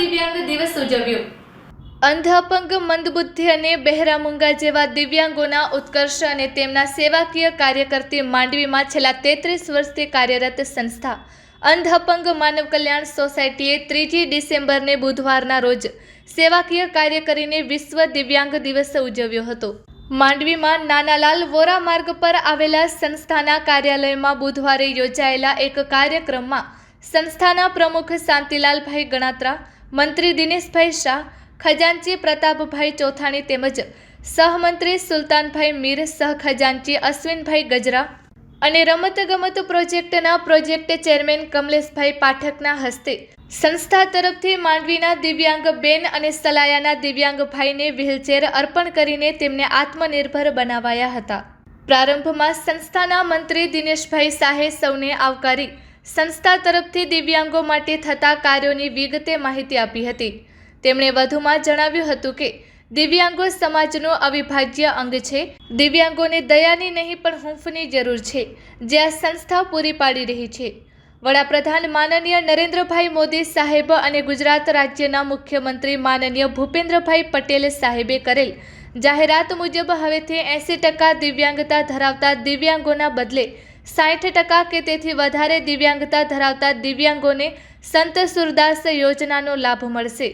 દિવ્યાંગ દિવસ ઉજવ્યો। અંધ, અપંગ, મંદબુદ્ધિ અને બહેરા મૂંગા જેવા દિવ્યાંગોના ઉત્કર્ષ અને તેમના સેવાકીય કાર્ય કરતી માંડવીમાં છેલ્લા 33 વર્ષથી કાર્યરત સંસ્થા અંધ અપંગ માનવ કલ્યાણ સોસાયટીએ 3 ડિસેમ્બરને બુધવારના રોજ સેવાકીય કાર્ય કરીને વિશ્વ દિવ્યાંગ દિવસ ઉજવ્યો હતો। માંડવીમાં નાનાલાલ વોરા માર્ગ પર આવેલા સંસ્થાના કાર્યાલયમાં બુધવારે યોજાયેલા એક કાર્યક્રમમાં સંસ્થાના પ્રમુખ શાંતિલાલભાઈ ગણાત્રા, મંત્રી દિનેશભાઈ શાહ, ખજાનચી પ્રતાપભાઈ ચોથાણી તેમજ સહમંત્રી સુલતાનભાઈ મીર, સહખજાનચી અશ્વિનભાઈ ગજરા અને રમતગમત પ્રોજેક્ટના પ્રોજેક્ટ ચેરમેન કમલેશભાઈ પાઠકના હસ્તે સંસ્થા તરફથી માંડવીના દિવ્યાંગ બેન અને સલાયાના દિવ્યાંગ ભાઈને વ્હીલચેર અર્પણ કરીને તેમને આત્મનિર્ભર બનાવાયા હતા। પ્રારંભમાં સંસ્થાના મંત્રી દિનેશભાઈ શાહે સૌને આવકારી સંસ્થા તરફથી દિવ્યાંગો માટે થતા કાર્યોની વિગતે માહિતી આપી હતી। તેમણે વધુમાં જણાવ્યું હતું કે દિવ્યાંગો સમાજનું અવિભાજ્ય અંગ છે। દિવ્યાંગોને દયાની નહીં પણ હૂંફની જરૂર છે, જે આ સંસ્થા પૂરી પાડી રહી છે। વડાપ્રધાન માનનીય નરેન્દ્રભાઈ મોદી સાહેબ અને ગુજરાત રાજ્યના મુખ્યમંત્રી માનનીય ભૂપેન્દ્રભાઈ પટેલ સાહેબે કરેલ જાહેરાત મુજબ હવેથી 80% દિવ્યાંગતા ધરાવતા દિવ્યાંગોના બદલે 60% કે તેથી વધારે દિવ્યાંગતા ધરાવતા દિવ્યાંગોને સંત સુરદાસ યોજનાનો લાભ મળશે।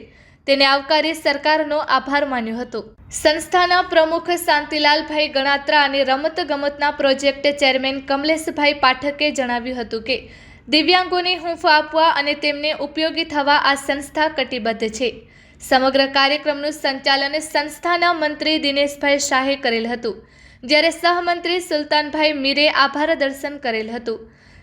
તેને આવકારી સરકારનો આભાર માન્યો હતો। સંસ્થાના પ્રમુખ શાંતિલાલભાઈ ગણાત્રા અને રમતગમતના પ્રોજેક્ટ ચેરમેન કમલેશભાઈ પાઠકે જણાવ્યું હતું કે દિવ્યાંગોને હૂંફ આપવા અને તેમને ઉપયોગી થવા આ સંસ્થા કટિબદ્ધ છે। સમગ્ર કાર્યક્રમનું સંચાલન સંસ્થાના મંત્રી દિનેશભાઈ શાહે કરેલ હતું, જ્યારે સહમંત્રી સુલતાનભાઈ મીરે આભાર દર્શન કરેલ હતું।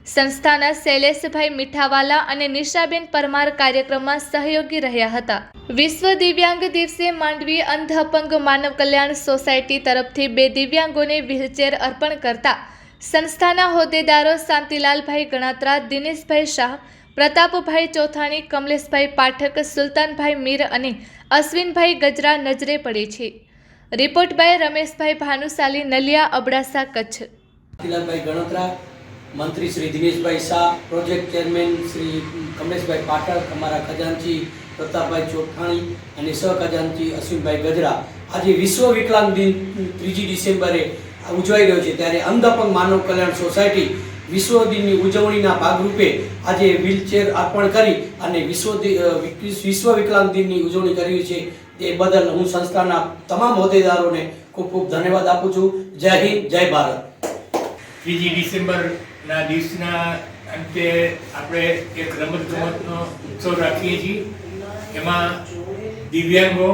સંસ્થાના શૈલેષભાઈ મીઠાવાલા અને નિશાબેન પરમાર કાર્યક્રમમાં સહયોગી રહ્યા હતા। વિશ્વ દિવ્યાંગ દિવસે માંડવી અંધ અપંગ માનવ કલ્યાણ સોસાયટી તરફથી 2 દિવ્યાંગોને વ્હીલચેર અર્પણ કરતા સંસ્થાના હોદ્દેદારો શાંતિલાલભાઈ ગણાત્રા, દિનેશભાઈ શાહ, પ્રતાપભાઈ ચોથાણી, કમલેશભાઈ પાઠક, સુલતાનભાઈ મીર અને અશ્વિનભાઈ ગજરા નજરે પડે છે। Report by Rameshbhai Bhanushali, Naliya, Abdasa, Kutch. શાંતિલાલભાઈ ગણાત્રા, મંત્રી શ્રી દિનેશભાઈ શાહ, પ્રોજેક્ટ ચેરમેન શ્રી કમલેશભાઈ પાઠક, અમારા ખજાનચી પ્રતાપભાઈ ચોથાણી અને સહખજાનચી અશ્વિનભાઈ ગજરા આજે વિશ્વ વિકલાંગ દિન 3 ડિસેમ્બરે ઉજવાઈ રહ્યો છે, ત્યારે અંધ અપંગ માનવ કલ્યાણ સોસાયટી વિશ્વ દિનની ઉજવણીના ભાગરૂપે આજે વ્હીલચેર અર્પણ કરી અને વિશ્વ વિકલાંગ દિનની ઉજવણી કરી છે। તે બદલ હું સંસ્થાના તમામ હોદ્દેદારોને ખૂબ ખૂબ ધન્યવાદ આપું છું। જય હિન્દ, જય ભારત। 3 ડિસેમ્બરના દિવસના અંતે આપણે એક રમતગમતનો ઉત્સવ રાખીએ છીએ। એમાં દિવ્યાંગો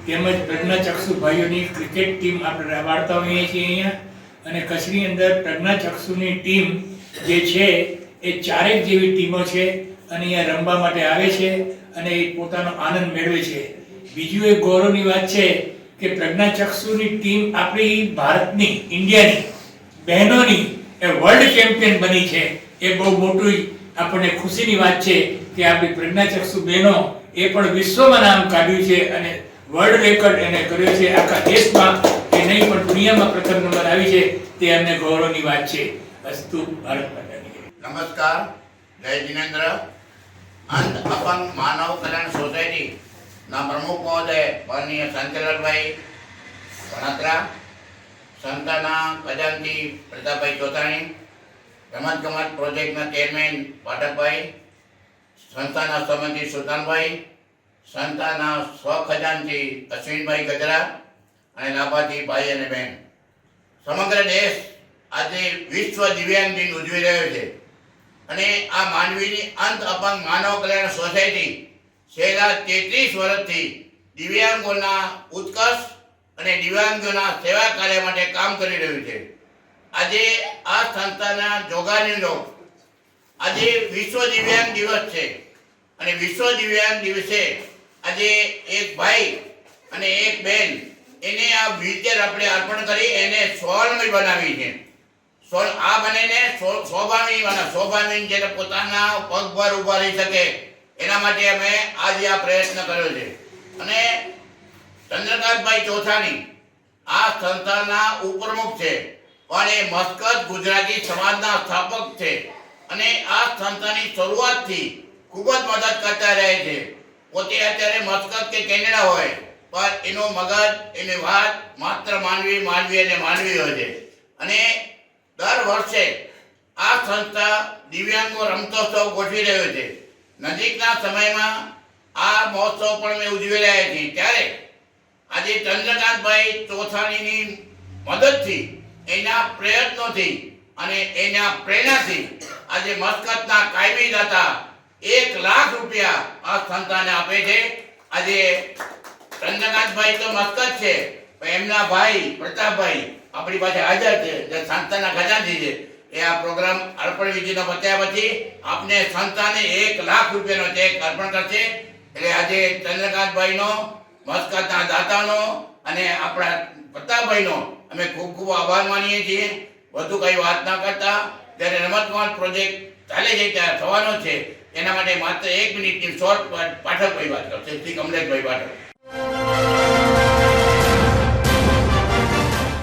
તેમજ પ્રજ્ઞાચક્ષુ ભાઈઓની ક્રિકેટ ટીમ આપણે વાળતા હોઈએ છીએ અહીંયા, અને કચ્છની અંદર પ્રજ્ઞાચક્ષુની ટીમ જે છે એ 4 જેવી ટીમો છે અને અહીંયા રમવા માટે આવે છે અને એ પોતાનો આનંદ મેળવે છે। બીજું એક ગૌરવની વાત છે કે પ્રજ્ઞાચક્ષુની ટીમ આપણી ભારતની, ઇન્ડિયાની બહેનોની એ વર્લ્ડ ચેમ્પિયન બની છે। એ બહુ મોટી આપણને ખુશીની વાત છે કે આપણી પ્રજ્ઞાચક્ષુ બહેનો એ પણ વિશ્વમાં નામ કાઢ્યું છે અને વર્લ્ડ રેકોર્ડ એને કર્યો છે। આખા દેશમાં એ નહીં પણ દુનિયામાં પ્રથમ નંબર આવી છે, તે અમને ગૌરવની વાત છે। અસ્તુ ભારત માતાની જય। નમસ્કાર, જય જિનેન્દ્ર। અંધ અપંગ માનવ કલ્યાણ સોસાયટી ના પ્રમુખ મહોદય માનનીય શાંતિલાલભાઈ ગણાત્રા, સંસ્થાના ખજાનચી પ્રતાપભાઈ ચોથાણી, રમતગમત પ્રોજેક્ટના ચેરમેન પાઠકભાઈ, સંસ્થાના સહમંત્રી સુલતાનભાઈ, સંસ્થાના સ્વખજાનચી અશ્વિનભાઈ ગજરા અને લાભાર્થી ભાઈ અને બહેન, સમગ્ર દેશ આજે વિશ્વ દિવ્યાંગ દિન ઉજવી રહ્યો છે અને આ માંડવીની અંધ અપંગ માનવ કલ્યાણ સોસાયટી છેલ્લા 33 વર્ષથી દિવ્યાંગોના ઉત્કર્ષ અને દિવ્યાંગોના સેવા કાર્ય માટે કામ કરી રહ્યું છે। આજે આ સંસ્થાના જોગાણીનો આજે વિશ્વ દિવ્યાંગ દિવસ છે અને વિશ્વ દિવ્યાંગ દિવસે આજે એક ભાઈ અને એક બેન એને આ વ્હીલચેર આપણે અર્પણ કરી એને સ્વાવલંબી બનાવી છે। આ બનેને સ્વાભાવિક જેને પોતાના પગ પર ઊભા રહી શકે એના માટે અમે આજે આ પ્રયત્ન કર્યો છે। અને ચંદ્રકાંતભાઈ ચોથાણી આ સંસ્થાના ઉપપ્રમુખ છે, પણ એ મસ્કત ગુજરાતી સમાજના સ્થાપક છે અને આ સંસ્થાની શરૂઆતથી ખૂબ જ મદદ કરતા રહે છે। પોતે અત્યારે મસ્કત કે કેનેડા હોય પણ એનું મગજ એની વાત માત્ર માનવી અને માનવી હોય છે. અને દર વર્ષે આ સંસ્થા દિવ્યાંગો રમતોત્સવ ગોઠવી રહ્યો છે. નજીકના સમયમાં આ મહોત્સવ પણ અમે ઉજવી રહ્યા છીએ. ત્યારે આજે ચંદ્રકાંતભાઈ ચોથાણીની મદદથી, એના પ્રયત્નોથી અને એના પ્રેરણાથી આજે મસ્કતના કાયમી દાતા 1 લાખ રૂપિયા આ સંસ્થાને આપે છે. આજે ચંદ્રકાંતભાઈ તો મસ્કત છે, પણ એમના ભાઈ પ્રતાપભાઈ આપણી પાસે હાજર છે, જે સંસ્થાના ખજાનચી છે. એ આ પ્રોગ્રામ અર્પણ વિધિનો પત્યા પછી આપને સંસ્થાને 1 લાખ રૂપિયાનો ચેક અર્પણ કરશે. એટલે આજે ચંદ્રકાંતભાઈનો, મસ્કતના દાતાનો અને આપણા પ્રતાપભાઈનો અમે ખૂબ ખૂબ આભાર માનીએ છીએ. વધુ કઈ વાત ના કરતા, જ્યારે રમતગમત પ્રોજેક્ટ ચાલે છે ત્યારે થવાનો છે, એના માટે માત્ર 1 મિનિટની શોર્ટ પાઠકભાઈ વાત કરશે, શ્રી કમલેશભાઈ પાઠક.